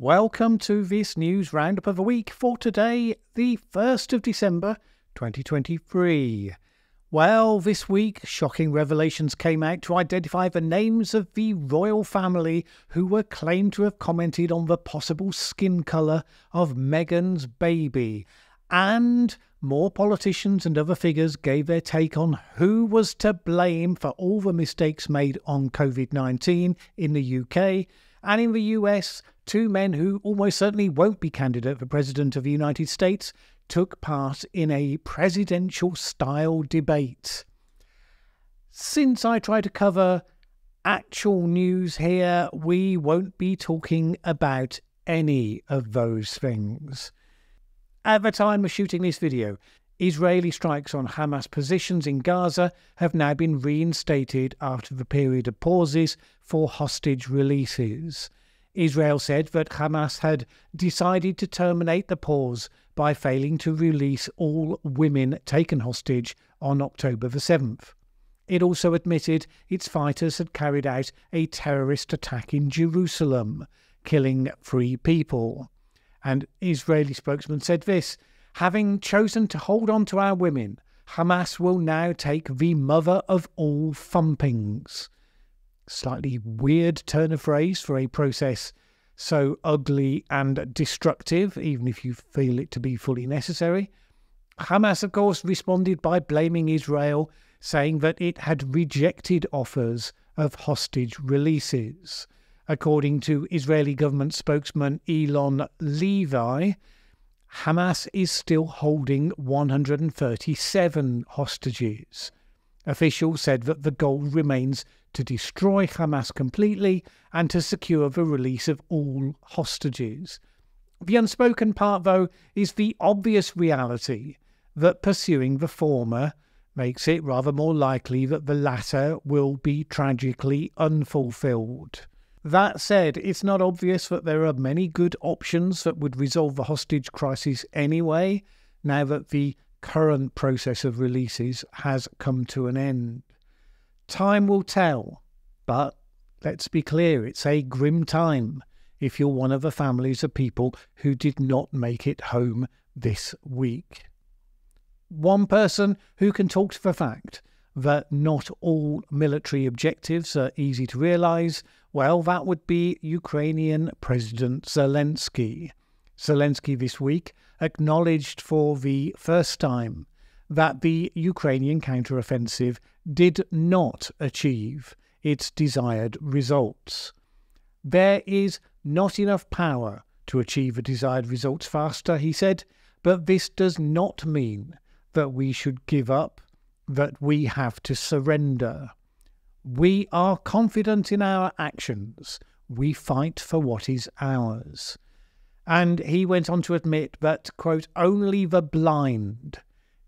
Welcome to this news roundup of the week for today, the 1st of December 2023. Well, this week, shocking revelations came out to identify the names of the royal family who were claimed to have commented on the possible skin colour of Meghan's baby. And more politicians and other figures gave their take on who was to blame for all the mistakes made on COVID-19 in the UK. And in the US, two men who almost certainly won't be candidate for President of the United States took part in a presidential-style debate. Since I try to cover actual news here, we won't be talking about any of those things. At the time of shooting this video, Israeli strikes on Hamas positions in Gaza have now been reinstated after the period of pauses for hostage releases. Israel said that Hamas had decided to terminate the pause by failing to release all women taken hostage on October the 7th. It also admitted its fighters had carried out a terrorist attack in Jerusalem, killing 3 people. And Israeli spokesman said this: "Having chosen to hold on to our women, Hamas will now take the mother of all thumpings." Slightly weird turn of phrase for a process so ugly and destructive, even if you feel it to be fully necessary. Hamas, of course, responded by blaming Israel, saying that it had rejected offers of hostage releases. According to Israeli government spokesman Elon Levi, Hamas is still holding 137 hostages. Officials said that the goal remains to destroy Hamas completely and to secure the release of all hostages. The unspoken part, though, is the obvious reality that pursuing the former makes it rather more likely that the latter will be tragically unfulfilled. That said, it's not obvious that there are many good options that would resolve the hostage crisis anyway, now that the current process of releases has come to an end. Time will tell, but let's be clear, it's a grim time if you're one of the families of people who did not make it home this week. One person who can talk to the fact that not all military objectives are easy to realise, well, that would be Ukrainian President Zelensky. Zelensky this week acknowledged for the first time that the Ukrainian counteroffensive did not achieve its desired results. There is not enough power to achieve the desired results faster, he said, but this does not mean that we should give up, that we have to surrender. We are confident in our actions. We fight for what is ours. And he went on to admit that, quote, only the blind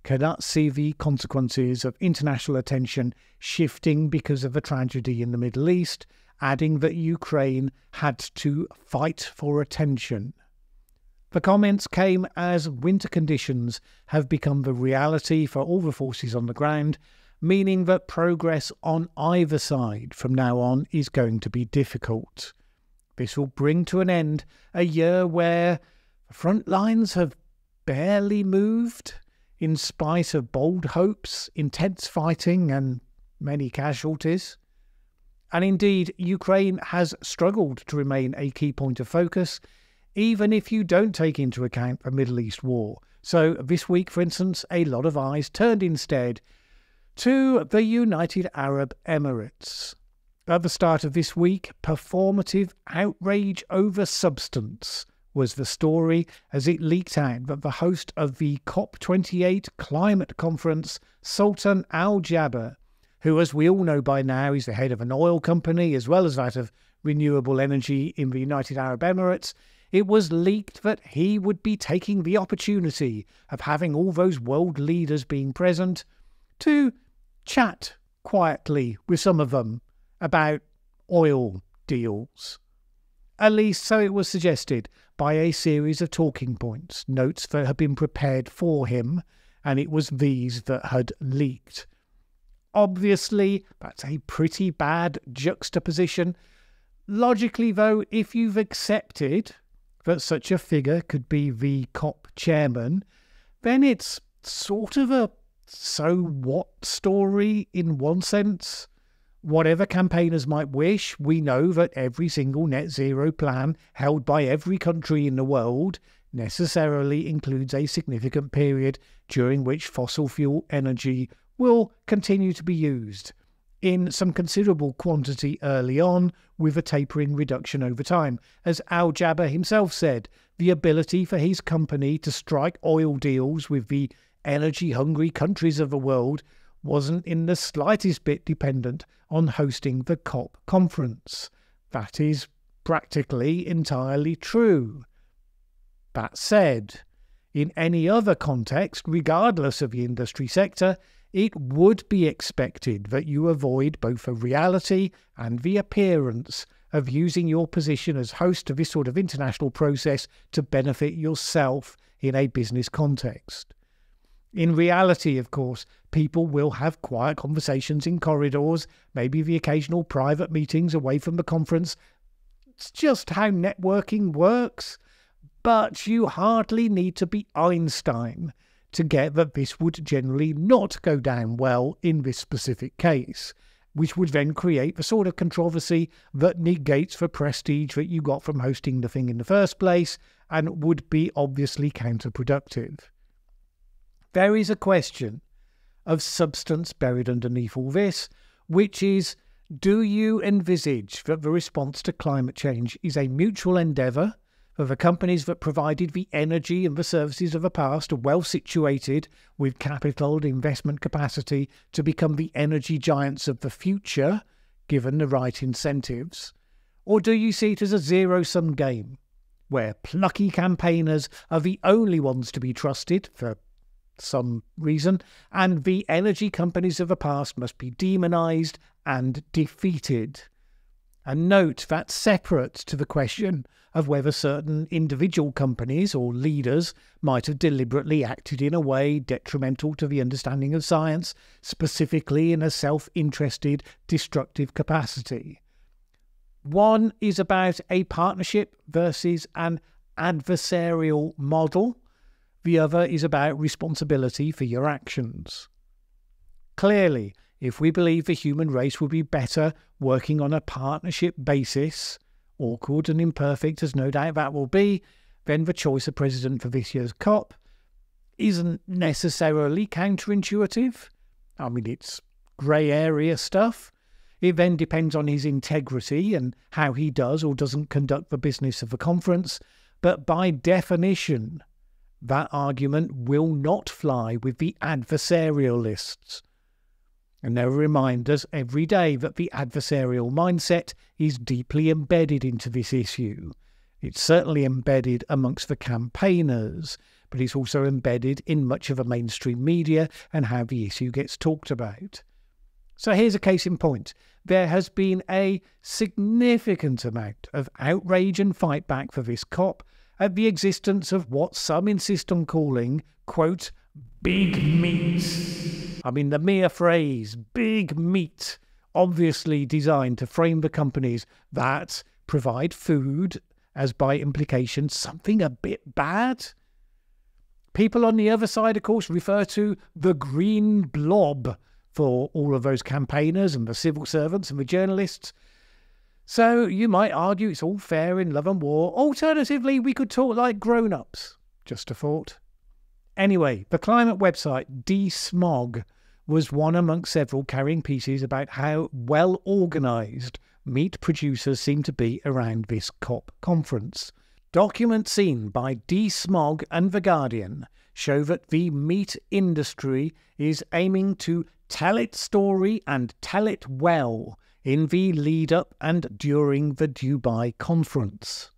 cannot see the consequences of international attention shifting because of a tragedy in the Middle East, adding that Ukraine had to fight for attention. The comments came as winter conditions have become the reality for all the forces on the ground, meaning that progress on either side from now on is going to be difficult. This will bring to an end a year where the front lines have barely moved, in spite of bold hopes, intense fighting and many casualties. And indeed, Ukraine has struggled to remain a key point of focus, even if you don't take into account the Middle East war. So this week, for instance, a lot of eyes turned instead to the United Arab Emirates. At the start of this week, performative outrage over substance was the story as it leaked out that the host of the COP28 climate conference, Sultan Al Jaber, who, as we all know by now, is the head of an oil company as well as that of renewable energy in the United Arab Emirates, it was leaked that he would be taking the opportunity of having all those world leaders being present to chat quietly with some of them about oil deals. At least so it was suggested by a series of talking points, notes that had been prepared for him, and it was these that had leaked. Obviously, that's a pretty bad juxtaposition. Logically, though, if you've accepted that such a figure could be the COP chairman, then it's sort of a so what story in one sense. Whatever campaigners might wish, we know that every single net zero plan held by every country in the world necessarily includes a significant period during which fossil fuel energy will continue to be used in some considerable quantity early on, with a tapering reduction over time. As Al Jaber himself said, the ability for his company to strike oil deals with the energy-hungry countries of the world wasn't in the slightest bit dependent on hosting the COP conference. That is practically entirely true. That said, in any other context, regardless of the industry sector, it would be expected that you avoid both the reality and the appearance of using your position as host of this sort of international process to benefit yourself in a business context. In reality, of course, people will have quiet conversations in corridors, maybe the occasional private meetings away from the conference. It's just how networking works. But you hardly need to be Einstein to get that this would generally not go down well in this specific case, which would then create the sort of controversy that negates the prestige that you got from hosting the thing in the first place and would be obviously counterproductive. There is a question of substance buried underneath all this, which is, do you envisage that the response to climate change is a mutual endeavour, for the companies that provided the energy and the services of the past are well situated with capital and investment capacity to become the energy giants of the future, given the right incentives? Or do you see it as a zero-sum game, where plucky campaigners are the only ones to be trusted for some reason, and the energy companies of the past must be demonised and defeated? And note that's separate to the question of whether certain individual companies or leaders might have deliberately acted in a way detrimental to the understanding of science, specifically in a self-interested, destructive capacity. One is about a partnership versus an adversarial model. The other is about responsibility for your actions. Clearly, if we believe the human race would be better working on a partnership basis, awkward and imperfect as no doubt that will be, then the choice of president for this year's COP isn't necessarily counterintuitive. I mean, it's grey area stuff. It then depends on his integrity and how he does or doesn't conduct the business of the conference, but by definition, that argument will not fly with the adversarialists. And there are reminders every day that the adversarial mindset is deeply embedded into this issue. It's certainly embedded amongst the campaigners, but it's also embedded in much of the mainstream media and how the issue gets talked about. So here's a case in point. There has been a significant amount of outrage and fight back for this COP at the existence of what some insist on calling, quote, big meat. I mean, the mere phrase, big meat, obviously designed to frame the companies that provide food as by implication something a bit bad. People on the other side, of course, refer to the green blob for all of those campaigners and the civil servants and the journalists. So you might argue it's all fair in love and war. Alternatively, we could talk like grown-ups. Just a thought. Anyway, the climate website DeSmog was one amongst several carrying pieces about how well organised meat producers seem to be around this COP conference. Documents seen by DeSmog and The Guardian show that the meat industry is aiming to tell its story and tell it well in the lead-up and during the Dubai conference.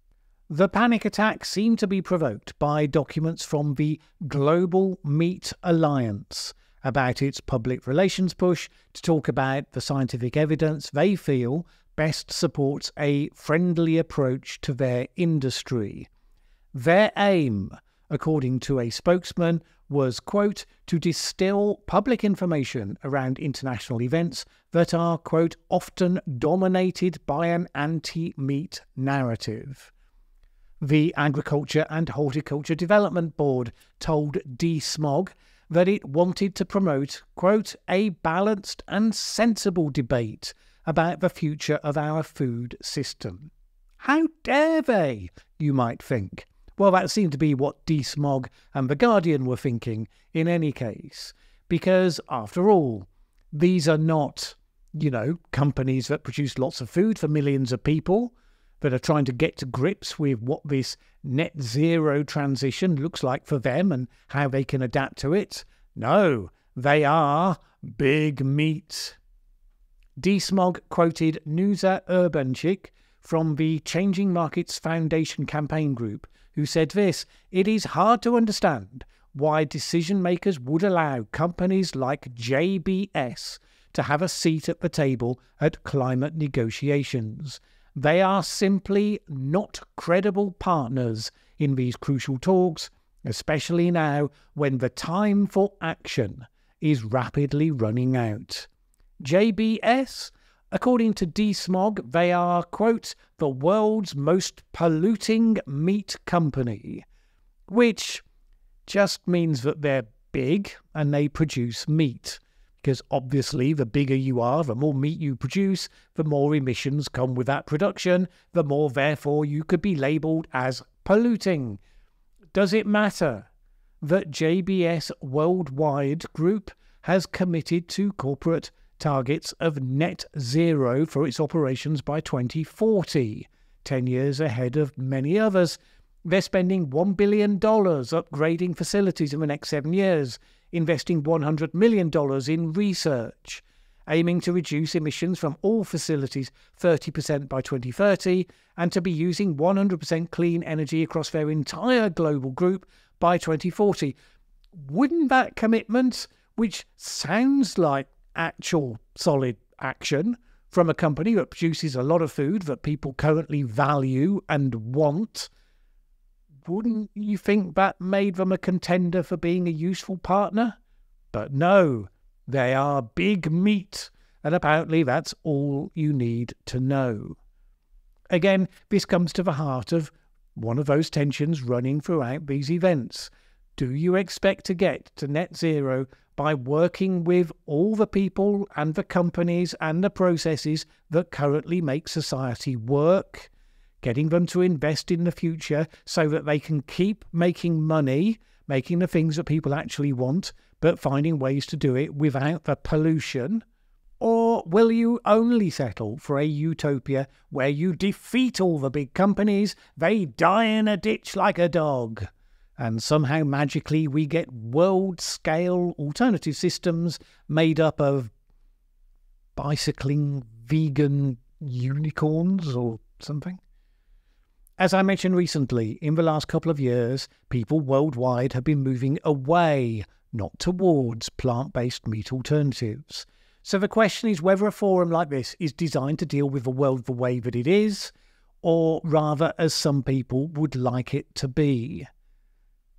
The panic attack seemed to be provoked by documents from the Global Meat Alliance about its public relations push to talk about the scientific evidence they feel best supports a friendly approach to their industry. Their aim, according to a spokesman, was, quote, to distill public information around international events that are, quote, often dominated by an anti-meat narrative. The Agriculture and Horticulture Development Board told DSMOG that it wanted to promote, quote, a balanced and sensible debate about the future of our food system. How dare they, you might think? Well, that seemed to be what DSMOG and The Guardian were thinking in any case, because, after all, these are not, companies that produce lots of food for millions of people, that are trying to get to grips with what this net zero transition looks like for them and how they can adapt to it. No, they are big meat. DSMOG quoted Nusa Urbanchik from the Changing Markets Foundation campaign group, who said this: "It is hard to understand why decision makers would allow companies like JBS to have a seat at the table at climate negotiations. They are simply not credible partners in these crucial talks, especially now when the time for action is rapidly running out." JBS? According to DSMOG, they are, quote, the world's most polluting meat company, which just means that they're big and they produce meat. Because obviously the bigger you are, the more meat you produce, the more emissions come with that production, the more therefore you could be labelled as polluting. Does it matter that JBS Worldwide Group has committed to corporate targets of net zero for its operations by 2040, 10 years ahead of many others? They're spending $1 billion upgrading facilities in the next 7 years, investing $100 million in research, aiming to reduce emissions from all facilities 30% by 2030, and to be using 100% clean energy across their entire global group by 2040. Wouldn't that commitment, which sounds like actual solid action from a company that produces a lot of food that people currently value and want, wouldn't you think that made them a contender for being a useful partner? But no, they are big meat, and apparently that's all you need to know. Again, this comes to the heart of one of those tensions running throughout these events. Do you expect to get to net zero by working with all the people and the companies and the processes that currently make society work, getting them to invest in the future so that they can keep making money, making the things that people actually want, but finding ways to do it without the pollution? Or will you only settle for a utopia where you defeat all the big companies, they die in a ditch like a dog, and somehow magically we get world-scale alternative systems made up of bicycling vegan unicorns or something? As I mentioned recently, in the last couple of years, people worldwide have been moving away, not towards, plant-based meat alternatives. So the question is whether a forum like this is designed to deal with the world the way that it is, or rather as some people would like it to be.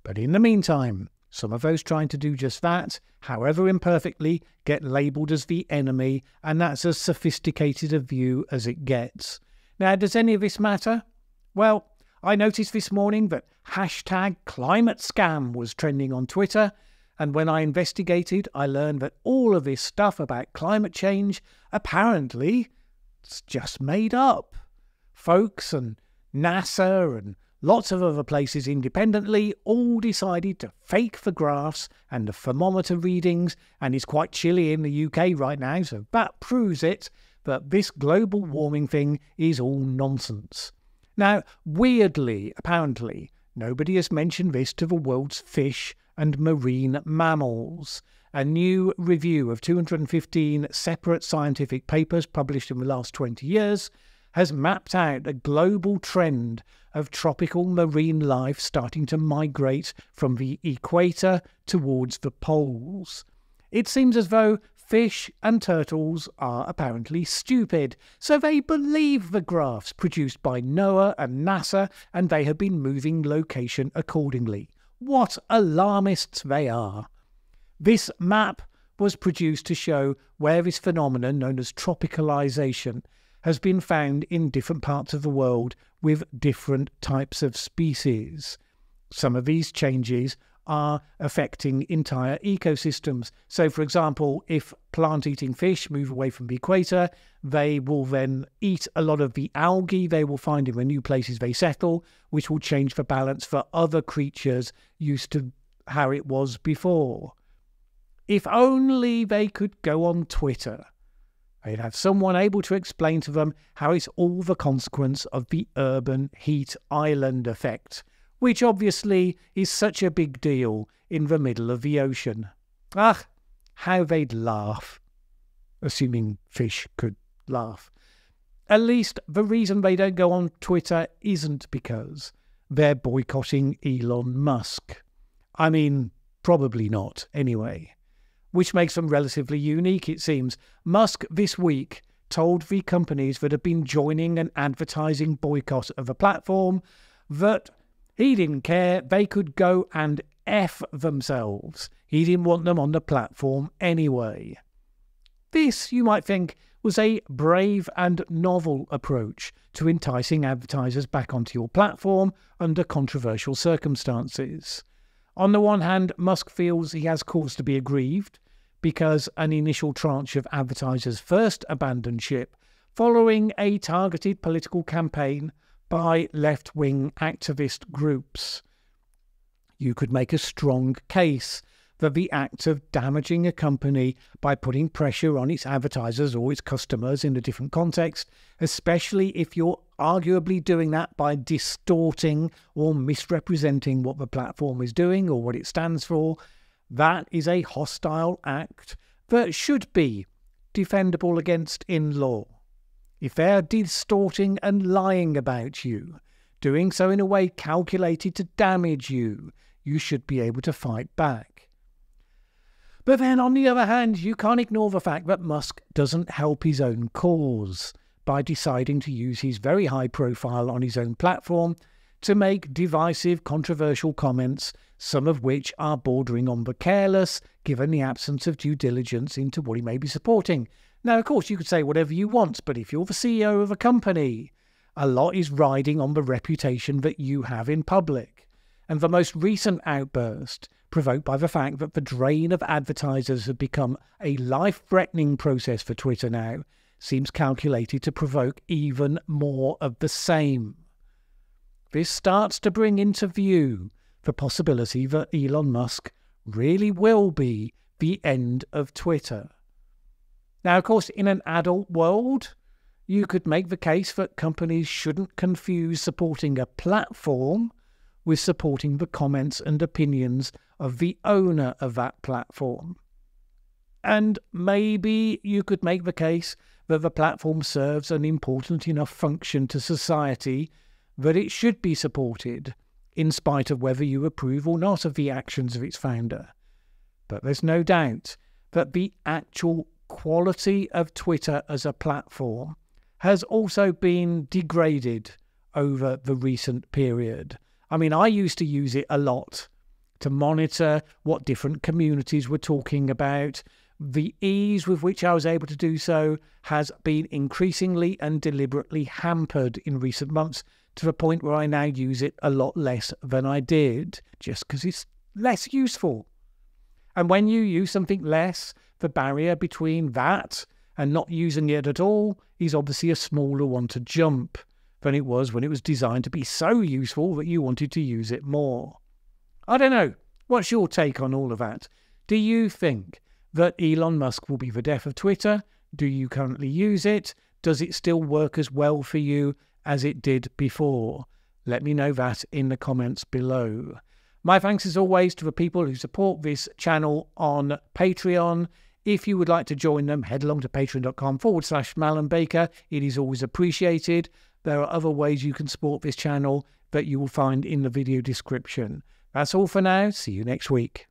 But in the meantime, some of those trying to do just that, however imperfectly, get labelled as the enemy, and that's as sophisticated a view as it gets. Now, does any of this matter? Well, I noticed this morning that #ClimateScam was trending on Twitter, and when I investigated, I learned that all of this stuff about climate change, apparently, it's just made up. Folks and NASA and lots of other places independently all decided to fake the graphs and the thermometer readings, and it's quite chilly in the UK right now, so that proves it, that this global warming thing is all nonsense. Now, weirdly, apparently, nobody has mentioned this to the world's fish and marine mammals. A new review of 215 separate scientific papers published in the last 20 years has mapped out a global trend of tropical marine life starting to migrate from the equator towards the poles. It seems as though fish and turtles are apparently stupid, so they believe the graphs produced by NOAA and NASA, and they have been moving location accordingly. What alarmists they are! This map was produced to show where this phenomenon known as tropicalization has been found in different parts of the world with different types of species. Some of these changes are affecting entire ecosystems. So, for example, if plant-eating fish move away from the equator, they will then eat a lot of the algae they will find in the new places they settle, which will change the balance for other creatures used to how it was before. If only they could go on Twitter, they'd have someone able to explain to them how it's all the consequence of the urban heat island effect, which obviously is such a big deal in the middle of the ocean. Ah, how they'd laugh. Assuming fish could laugh. At least the reason they don't go on Twitter isn't because they're boycotting Elon Musk. I mean, probably not, anyway. Which makes them relatively unique, it seems. Musk this week told the companies that have been joining an advertising boycott of the platform that he didn't care, they could go and F themselves. He didn't want them on the platform anyway. This, you might think, was a brave and novel approach to enticing advertisers back onto your platform under controversial circumstances. On the one hand, Musk feels he has cause to be aggrieved because an initial tranche of advertisers first abandoned ship following a targeted political campaign by left-wing activist groups. You could make a strong case that the act of damaging a company by putting pressure on its advertisers or its customers in a different context, especially if you're arguably doing that by distorting or misrepresenting what the platform is doing or what it stands for, that is a hostile act that should be defendable against in law. If they're distorting and lying about you, doing so in a way calculated to damage you, you should be able to fight back. But then, on the other hand, you can't ignore the fact that Musk doesn't help his own cause by deciding to use his very high profile on his own platform to make divisive, controversial comments, some of which are bordering on the careless, given the absence of due diligence into what he may be supporting. Now, of course, you could say whatever you want, but if you're the CEO of a company, a lot is riding on the reputation that you have in public. And the most recent outburst, provoked by the fact that the drain of advertisers have become a life-threatening process for Twitter now, seems calculated to provoke even more of the same. This starts to bring into view the possibility that Elon Musk really will be the end of Twitter. Now, of course, in an adult world, you could make the case that companies shouldn't confuse supporting a platform with supporting the comments and opinions of the owner of that platform. And maybe you could make the case that the platform serves an important enough function to society that it should be supported, in spite of whether you approve or not of the actions of its founder. But there's no doubt that the actual quality of Twitter as a platform has also been degraded over the recent period. I mean, I used to use it a lot to monitor what different communities were talking about. The ease with which I was able to do so has been increasingly and deliberately hampered in recent months, to the point where I now use it a lot less than I did, just because it's less useful. And when you use something less, the barrier between that and not using it at all is obviously a smaller one to jump than it was when it was designed to be so useful that you wanted to use it more. I don't know. What's your take on all of that? Do you think that Elon Musk will be the death of Twitter? Do you currently use it? Does it still work as well for you as it did before? Let me know that in the comments below. My thanks as always to the people who support this channel on Patreon. If you would like to join them, head along to patreon.com/Mallen Baker. It is always appreciated. There are other ways you can support this channel that you will find in the video description. That's all for now. See you next week.